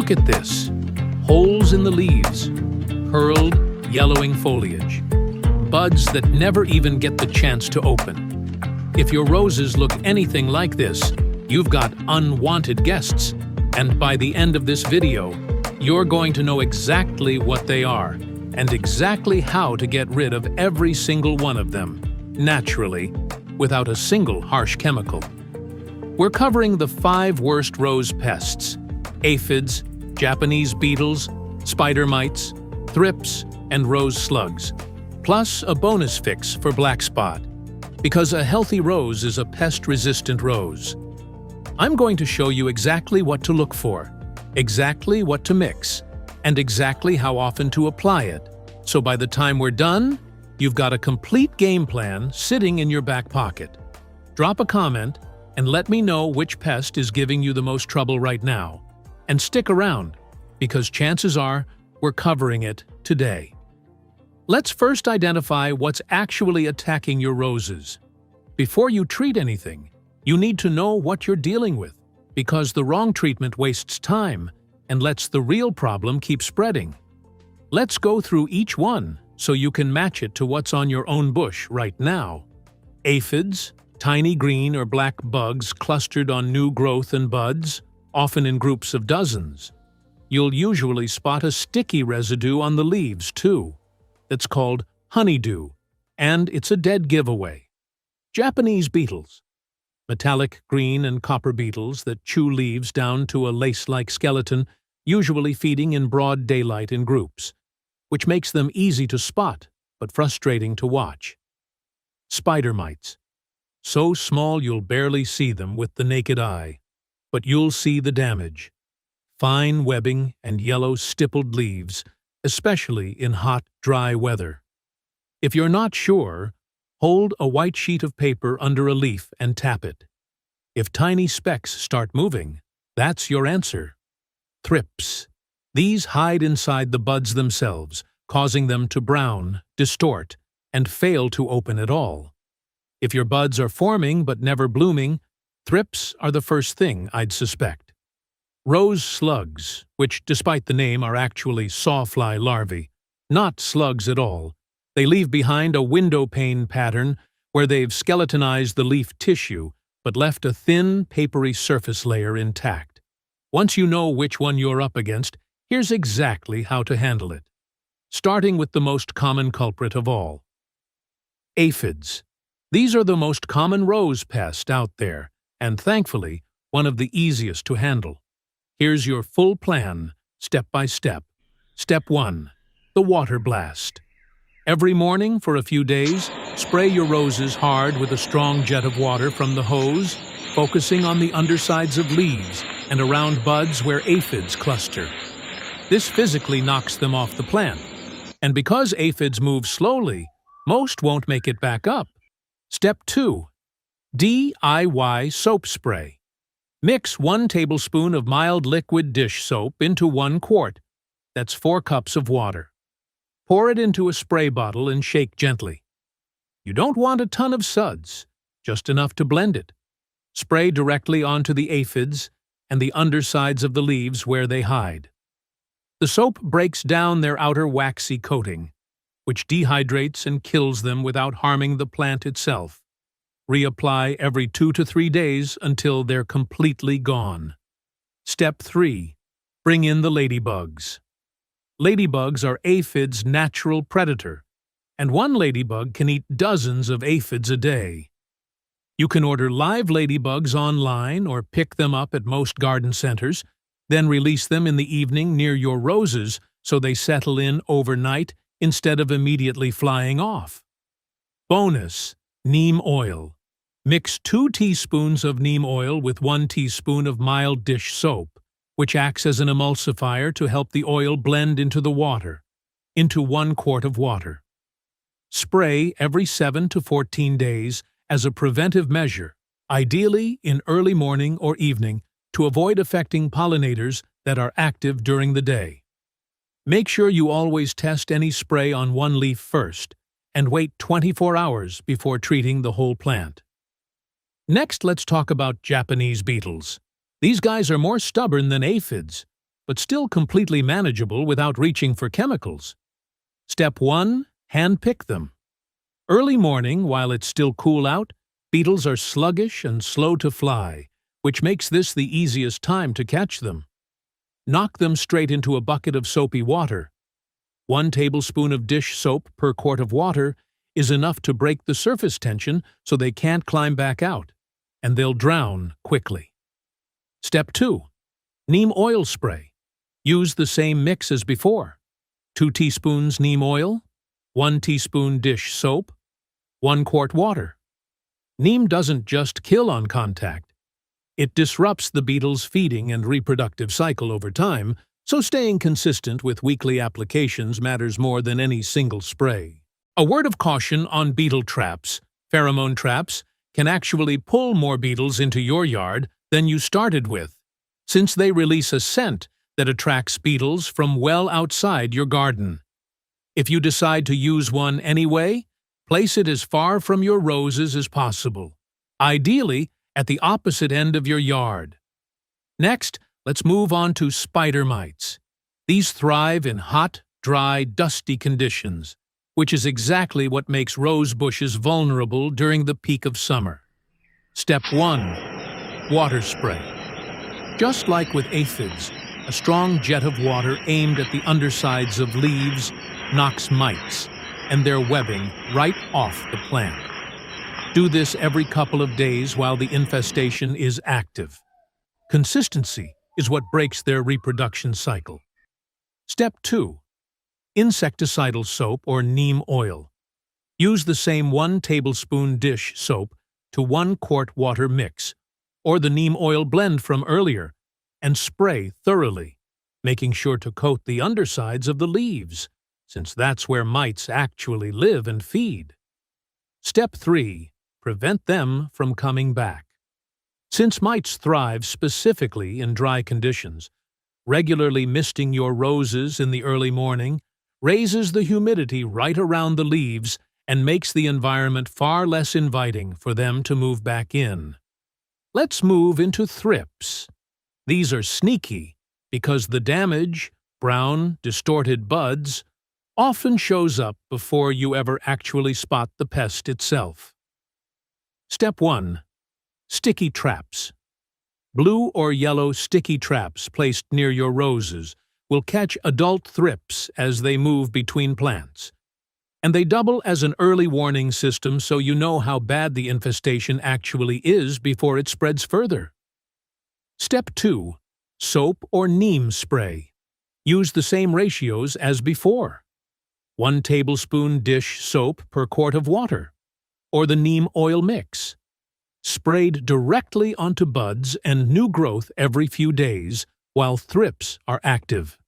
Look at this. Holes in the leaves, curled, yellowing foliage. Buds that never even get the chance to open. If your roses look anything like this, you've got unwanted guests. And by the end of this video, you're going to know exactly what they are and exactly how to get rid of every single one of them, naturally, without a single harsh chemical. We're covering the 5 worst rose pests: aphids, Japanese beetles, spider mites, thrips, and rose slugs, plus a bonus fix for black spot, because a healthy rose is a pest-resistant rose. I'm going to show you exactly what to look for, exactly what to mix, and exactly how often to apply it, so by the time we're done, you've got a complete game plan sitting in your back pocket. Drop a comment and let me know which pest is giving you the most trouble right now. And stick around, because chances are we're covering it today. Let's first identify what's actually attacking your roses. Before you treat anything, you need to know what you're dealing with, because the wrong treatment wastes time and lets the real problem keep spreading. Let's go through each one so you can match it to what's on your own bush right now. Aphids, tiny green or black bugs clustered on new growth and buds, often in groups of dozens. You'll usually spot a sticky residue on the leaves, too. That's called honeydew, and it's a dead giveaway. Japanese beetles. Metallic green and copper beetles that chew leaves down to a lace-like skeleton, usually feeding in broad daylight in groups, which makes them easy to spot but frustrating to watch. Spider mites. So small you'll barely see them with the naked eye, but you'll see the damage. Fine webbing and yellow stippled leaves, especially in hot, dry weather. If you're not sure, hold a white sheet of paper under a leaf and tap it. If tiny specks start moving, that's your answer. Thrips. These hide inside the buds themselves, causing them to brown, distort, and fail to open at all. If your buds are forming but never blooming, thrips are the first thing I'd suspect. Rose slugs, which despite the name are actually sawfly larvae, not slugs at all. They leave behind a window pane pattern where they've skeletonized the leaf tissue but left a thin, papery surface layer intact. Once you know which one you're up against, here's exactly how to handle it. Starting with the most common culprit of all. Aphids. These are the most common rose pest out there, and thankfully, one of the easiest to handle. Here's your full plan, step by step. Step 1. The water blast. Every morning for a few days, spray your roses hard with a strong jet of water from the hose, focusing on the undersides of leaves and around buds where aphids cluster. This physically knocks them off the plant. And because aphids move slowly, most won't make it back up. Step 2. DIY soap spray. Mix 1 tablespoon of mild liquid dish soap into 1 quart. That's 4 cups of water. Pour it into a spray bottle and shake gently. You don't want a ton of suds, just enough to blend it. Spray directly onto the aphids and the undersides of the leaves where they hide. The soap breaks down their outer waxy coating, which dehydrates and kills them without harming the plant itself. Reapply every 2 to 3 days until they're completely gone. Step 3. Bring in the ladybugs. Ladybugs are aphids' natural predator, and one ladybug can eat dozens of aphids a day. You can order live ladybugs online or pick them up at most garden centers, then release them in the evening near your roses so they settle in overnight instead of immediately flying off. Bonus: neem oil. Mix 2 teaspoons of neem oil with 1 teaspoon of mild dish soap, which acts as an emulsifier to help the oil blend into the water, into 1 quart of water. Spray every 7 to 14 days as a preventive measure, ideally in early morning or evening, to avoid affecting pollinators that are active during the day. Make sure you always test any spray on 1 leaf first, and wait 24 hours before treating the whole plant. Next, let's talk about Japanese beetles. These guys are more stubborn than aphids, but still completely manageable without reaching for chemicals. Step 1. Hand-pick them. Early morning, while it's still cool out, beetles are sluggish and slow to fly, which makes this the easiest time to catch them. Knock them straight into a bucket of soapy water. 1 tablespoon of dish soap per quart of water is enough to break the surface tension so they can't climb back out, and they'll drown quickly. Step 2. Neem oil spray. Use the same mix as before. 2 teaspoons neem oil, 1 teaspoon dish soap, 1 quart water. Neem doesn't just kill on contact. It disrupts the beetle's feeding and reproductive cycle over time, so staying consistent with weekly applications matters more than any single spray. A word of caution on beetle traps. Pheromone traps can actually pull more beetles into your yard than you started with, since they release a scent that attracts beetles from well outside your garden. If you decide to use one anyway, place it as far from your roses as possible, ideally at the opposite end of your yard. Next, let's move on to spider mites. These thrive in hot, dry, dusty conditions, which is exactly what makes rose bushes vulnerable during the peak of summer. Step 1. Water spray. Just like with aphids, a strong jet of water aimed at the undersides of leaves knocks mites and their webbing right off the plant. Do this every couple of days while the infestation is active. Consistency is what breaks their reproduction cycle. Step 2. Insecticidal soap or neem oil. Use the same 1 tablespoon dish soap to 1 quart water mix, or the neem oil blend from earlier, and spray thoroughly, making sure to coat the undersides of the leaves, since that's where mites actually live and feed. Step 3. Prevent them from coming back. Since mites thrive specifically in dry conditions, regularly misting your roses in the early morning raises the humidity right around the leaves and makes the environment far less inviting for them to move back in. Let's move into thrips. These are sneaky because the damage, brown, distorted buds, often shows up before you ever actually spot the pest itself. Step 1. Sticky traps. Blue or yellow sticky traps placed near your roses will catch adult thrips as they move between plants. And they double as an early warning system so you know how bad the infestation actually is before it spreads further. Step 2. Soap or neem spray. Use the same ratios as before. 1 tablespoon dish soap per quart of water, or the neem oil mix. Sprayed directly onto buds and new growth every few days while thrips are active.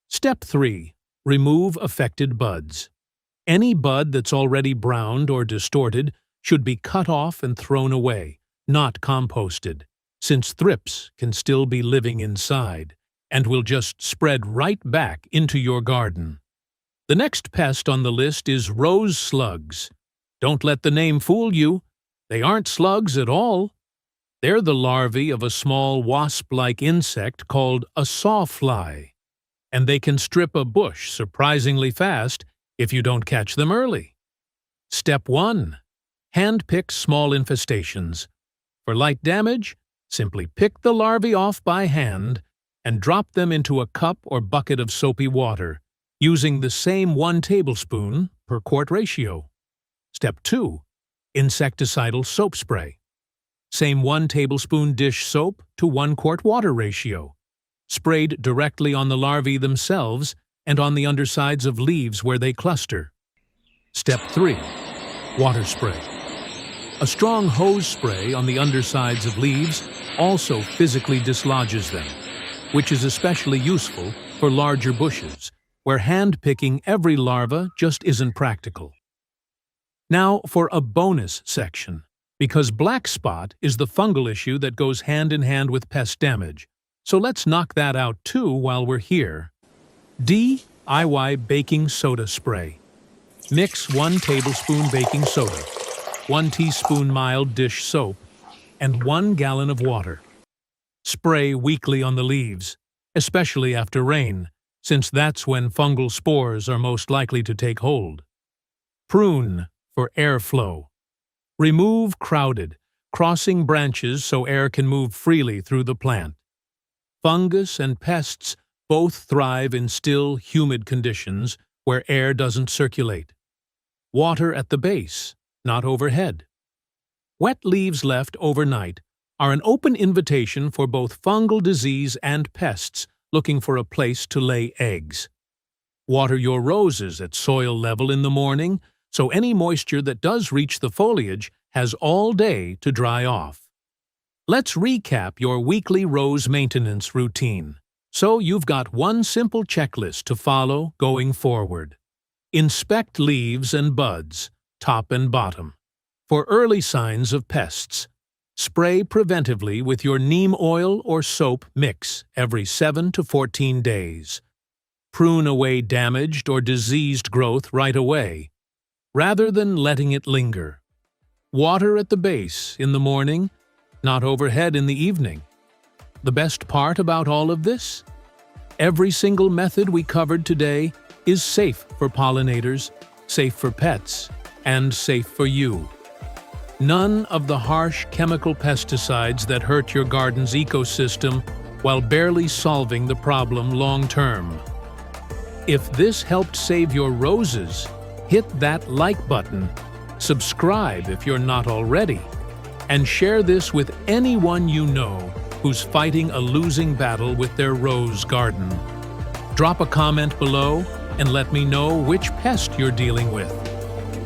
Step 3. Remove affected buds. Any bud that's already browned or distorted should be cut off and thrown away, not composted, since thrips can still be living inside and will just spread right back into your garden. The next pest on the list is rose slugs. Don't let the name fool you. They aren't slugs at all. They're the larvae of a small wasp-like insect called a sawfly, and they can strip a bush surprisingly fast if you don't catch them early. Step 1. Hand-pick small infestations. For light damage, simply pick the larvae off by hand and drop them into a cup or bucket of soapy water, using the same 1 tablespoon per quart ratio. Step 2. Insecticidal soap spray. Same 1 tablespoon dish soap to 1 quart water ratio. Sprayed directly on the larvae themselves and on the undersides of leaves where they cluster. Step 3. Water spray. A strong hose spray on the undersides of leaves also physically dislodges them, which is especially useful for larger bushes, where hand-picking every larva just isn't practical. Now for a bonus section, because black spot is the fungal issue that goes hand in hand with pest damage. So let's knock that out too while we're here. DIY baking soda spray. Mix 1 tablespoon baking soda, 1 teaspoon mild dish soap, and 1 gallon of water. Spray weekly on the leaves, especially after rain, since that's when fungal spores are most likely to take hold. Prune for airflow. Remove crowded, crossing branches so air can move freely through the plant. Fungus and pests both thrive in still, humid conditions where air doesn't circulate. Water at the base, not overhead. Wet leaves left overnight are an open invitation for both fungal disease and pests looking for a place to lay eggs. Water your roses at soil level in the morning so any moisture that does reach the foliage has all day to dry off. Let's recap your weekly rose maintenance routine, so you've got one simple checklist to follow going forward. Inspect leaves and buds, top and bottom, for early signs of pests. Spray preventively with your neem oil or soap mix every 7 to 14 days. Prune away damaged or diseased growth right away, rather than letting it linger. Water at the base in the morning, not overhead in the evening. The best part about all of this? Every single method we covered today is safe for pollinators, safe for pets, and safe for you. None of the harsh chemical pesticides that hurt your garden's ecosystem while barely solving the problem long-term. If this helped save your roses, hit that like button, subscribe if you're not already, and share this with anyone you know who's fighting a losing battle with their rose garden. Drop a comment below and let me know which pest you're dealing with.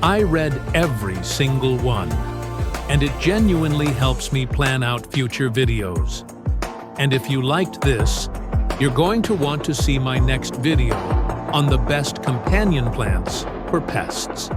I read every single one, and it genuinely helps me plan out future videos. And if you liked this, you're going to want to see my next video on the best companion plants for pests.